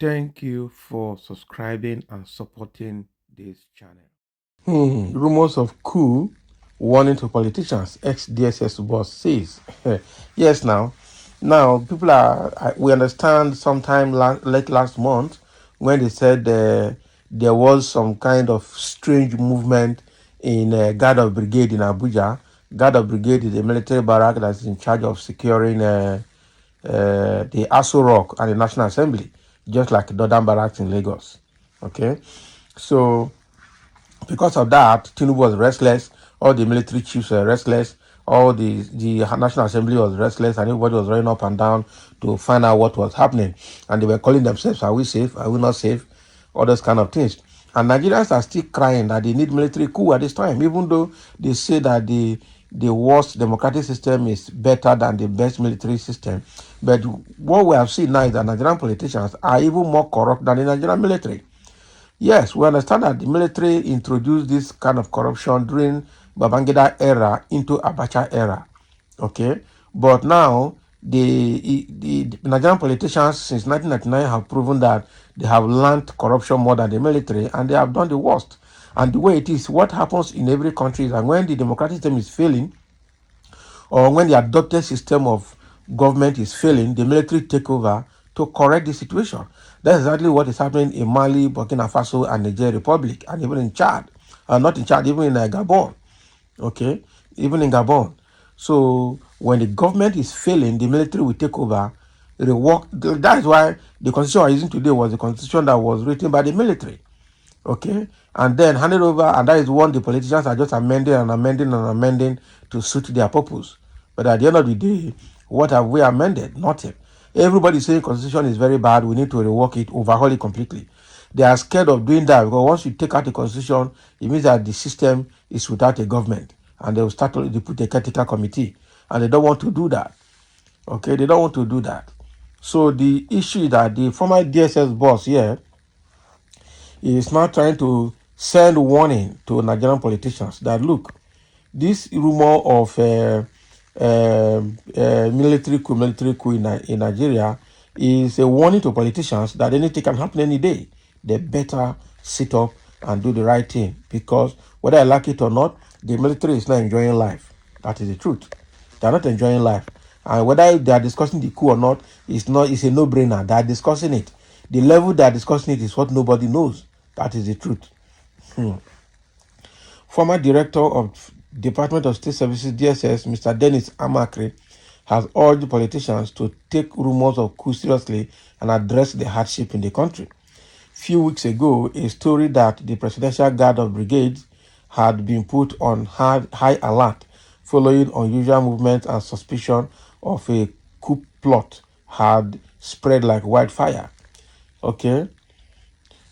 Thank you for subscribing and supporting this channel. Rumors of coup warning to politicians, ex-DSS boss says. Yes, now people we understand sometime late last month when they said there was some kind of strange movement in Guard of Brigade in Abuja. Guard of Brigade is a military barrack that's in charge of securing the Aso Rock and the National Assembly, just like Northern Barracks in Lagos. Okay, so because of that, Tinubu was restless. All the military chiefs were restless. All the National Assembly was restless, and everybody was running up and down to find out what was happening. And they were calling themselves, "Are we safe? Are we not safe?" All those kind of things. And Nigerians are still crying that they need military coup at this time, even though they say that the worst democratic system is better than the best military system. But what we have seen now is that Nigerian politicians are even more corrupt than the Nigerian military. Yes, we understand that the military introduced this kind of corruption during Babangida era into Abacha era. Okay, but now the Nigerian politicians since 1999 have proven that they have learned corruption more than the military, and they have done the worst. And the way it is, what happens in every country is that when the democratic system is failing, or when the adopted system of government is failing, the military take over to correct the situation. That's exactly what is happening in Mali, Burkina Faso, and Niger Republic, and even in Chad. Not in Chad, even in Gabon. Okay, even in Gabon. So when the government is failing, the military will take over. Rework. That is why the constitution we are using today was the constitution that was written by the military. Okay, and then handed over, and that is one the politicians are just amending and amending and amending to suit their purpose. But at the end of the day, what have we amended? Nothing. Everybody is saying constitution is very bad. We need to rework it, overhaul it completely. They are scared of doing that because once you take out the constitution, it means that the system is without a government, and they will start to put a critical committee, and they don't want to do that. Okay, they don't want to do that. So the issue is that the former DSS boss here is now trying to send warning to Nigerian politicians that look, this rumor of military coup in Nigeria is a warning to politicians that anything can happen any day. They better sit up and do the right thing, because whether I like it or not, the military is not enjoying life. That is the truth. They are not enjoying life. And whether they are discussing the coup or not, it's a no-brainer. They are discussing it. The level they are discussing it is what nobody knows. That is the truth. Former Director of Department of State Services (DSS), Mr. Dennis Amakre, has urged politicians to take rumors of coup seriously and address the hardship in the country. Few weeks ago, a story that the Presidential Guard of Brigades had been put on high alert following unusual movements and suspicion of a coup plot had spread like wildfire. Okay,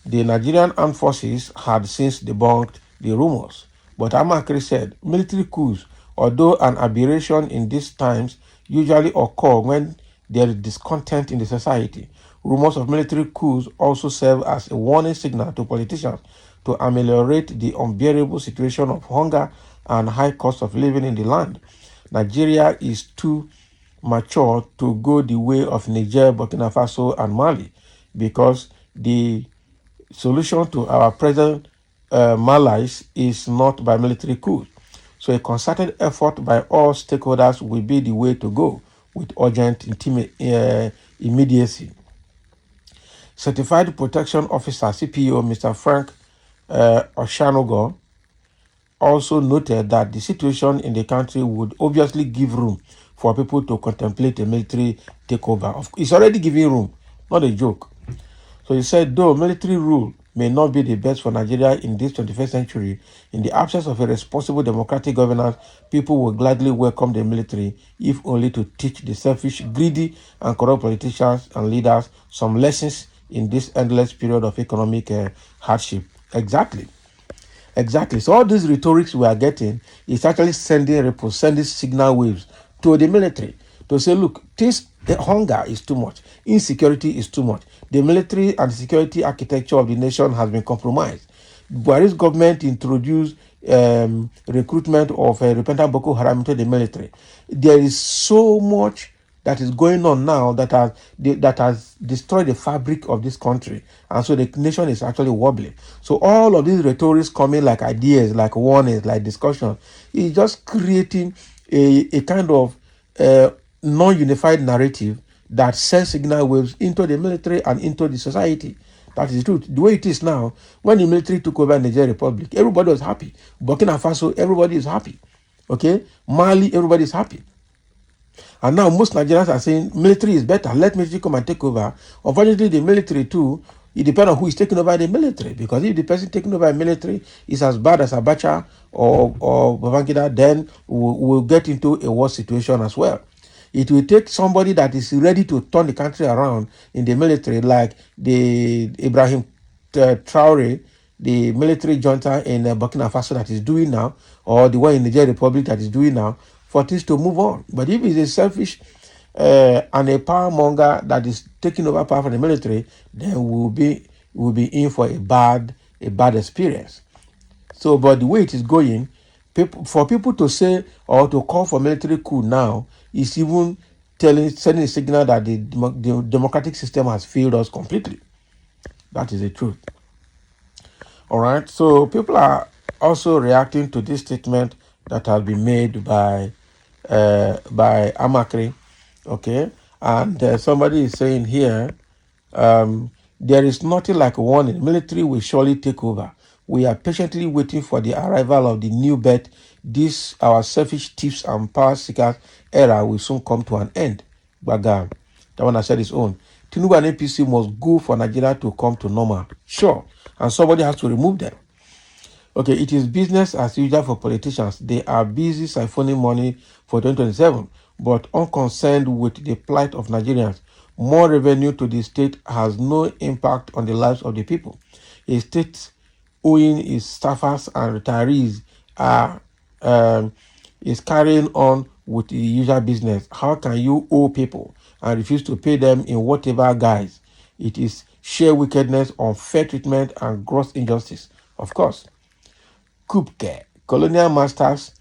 the Nigerian armed forces had since debunked the rumors, but Amakri said military coups, although an aberration in these times, usually occur when there is discontent in the society. Rumors of military coups also serve as a warning signal to politicians to ameliorate the unbearable situation of hunger and high cost of living in the land. Nigeria is too mature to go the way of Niger, Burkina Faso, and Mali, because the solution to our present malaise is not by military coup. So a concerted effort by all stakeholders will be the way to go with urgent immediacy. Certified Protection Officer CPO Mr. Frank Oshanogo also noted that the situation in the country would obviously give room for people to contemplate a military takeover. It's already giving room, not a joke. So he said, though military rule may not be the best for Nigeria in this 21st century, in the absence of a responsible democratic governance, people will gladly welcome the military, if only to teach the selfish, greedy, and corrupt politicians and leaders some lessons in this endless period of economic hardship. Exactly. So all these rhetorics we are getting is actually sending signal waves to the military to say, look, the hunger is too much, insecurity is too much. The military and security architecture of the nation has been compromised. Buhari's government introduced recruitment of repentant Boko Haram into the military. There is so much that is going on now that has destroyed the fabric of this country, and so the nation is actually wobbling. So all of these rhetorics coming like ideas, like warnings, like discussion, is just creating a kind of non-unified narrative that sends signal waves into the military and into the society. That is the truth. The way it is now, when the military took over Nigeria Republic, everybody was happy. Burkina Faso, everybody is happy. Okay? Mali, everybody is happy. And now most Nigerians are saying military is better. Let military come and take over. Unfortunately, the military too, it depends on who is taking over the military. Because if the person taking over the military is as bad as Abacha or Babangida, then we'll get into a worse situation as well. It will take somebody that is ready to turn the country around in the military, like the Ibrahim Traore, the military junta in Burkina Faso that is doing now, or the one in Niger Republic that is doing now, for things to move on. But if it's a selfish and a power monger that is taking over power from the military, then we'll be in for a bad experience. So, but the way it is going, for people to say or to call for military coup now is even sending a signal that the democratic system has failed us completely. That is the truth. All right. So people are also reacting to this statement that has been made by Amakri. Okay, and somebody is saying here, there is nothing like a warning. Military will surely take over. We are patiently waiting for the arrival of the new birth. This our selfish thieves and power seekers era will soon come to an end. Bagam, that one I said his own. Tinubu and APC must go for Nigeria to come to normal. Sure, and somebody has to remove them. Okay, it is business as usual for politicians. They are busy siphoning money for 2027, but unconcerned with the plight of Nigerians. More revenue to the state has no impact on the lives of the people. A state owing its staffers and retirees are is carrying on with the usual business. How can you owe people and refuse to pay them in whatever guise? It is sheer wickedness, unfair treatment, and gross injustice. Of course. Coùp, colonial masters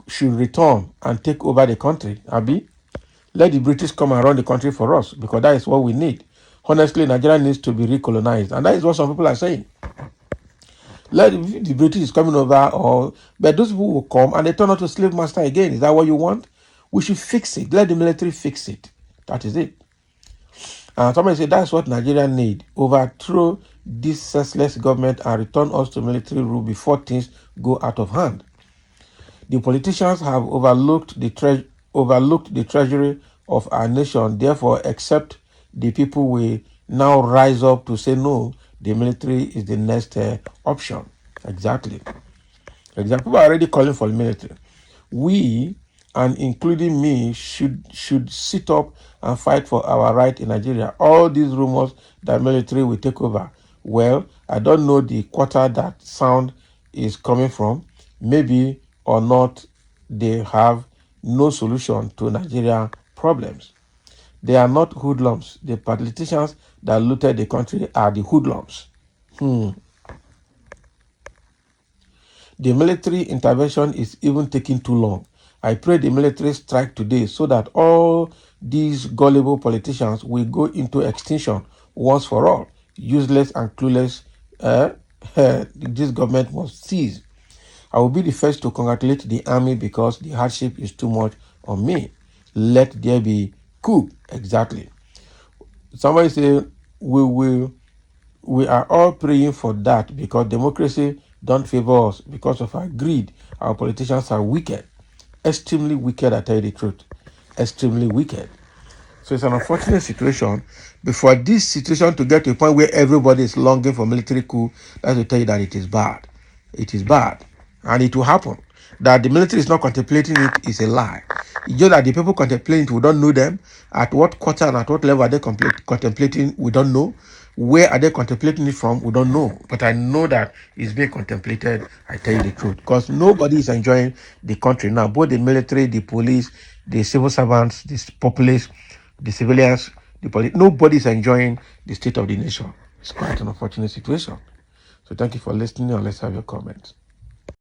should return and take over the country. Abi, let the British come and run the country for us because that is what we need. Honestly, Nigeria needs to be recolonized, and that is what some people are saying. Let the British is coming over, but those people will come and they turn out to slave master again. Is that what you want? We should fix it. Let the military fix it. That is it. And somebody said that's what Nigeria need. Overthrow this senseless government and return us to military rule before things go out of hand. The politicians have overlooked the treasury of our nation. Therefore, except the people will now rise up to say no, the military is the next option. Exactly. People are already calling for the military. We, and including me, should sit up and fight for our right in Nigeria. All these rumors that military will take over. Well, I don't know the quarter that sound is coming from. Maybe or not, they have no solution to Nigeria problems. They are not hoodlums. The politicians that looted the country are the hoodlums. The military intervention is even taking too long. I pray the military strike today so that all these gullible politicians will go into extinction once for all. Useless and clueless, this government must cease. I will be the first to congratulate the army because the hardship is too much on me. Let there be coup. Exactly. Somebody say we are all praying for that because democracy don't favor us because of our greed. Our politicians are wicked, extremely wicked. I tell you the truth, extremely wicked. So it's an unfortunate situation. Before this situation to get to a point where everybody is longing for military coup, that's to tell you that it is bad. It is bad. And it will happen. That the military is not contemplating it is a lie. It's just that the people contemplating it, we don't know them. At what quarter and at what level are they contemplating, we don't know. Where are they contemplating it from, we don't know. But I know that it's being contemplated, I tell you the truth. Because nobody is enjoying the country now. Both the military, the police, the civil servants, the populace, the civilians, the police, nobody is enjoying the state of the nation. It's quite an unfortunate situation. So thank you for listening and let's have your comments.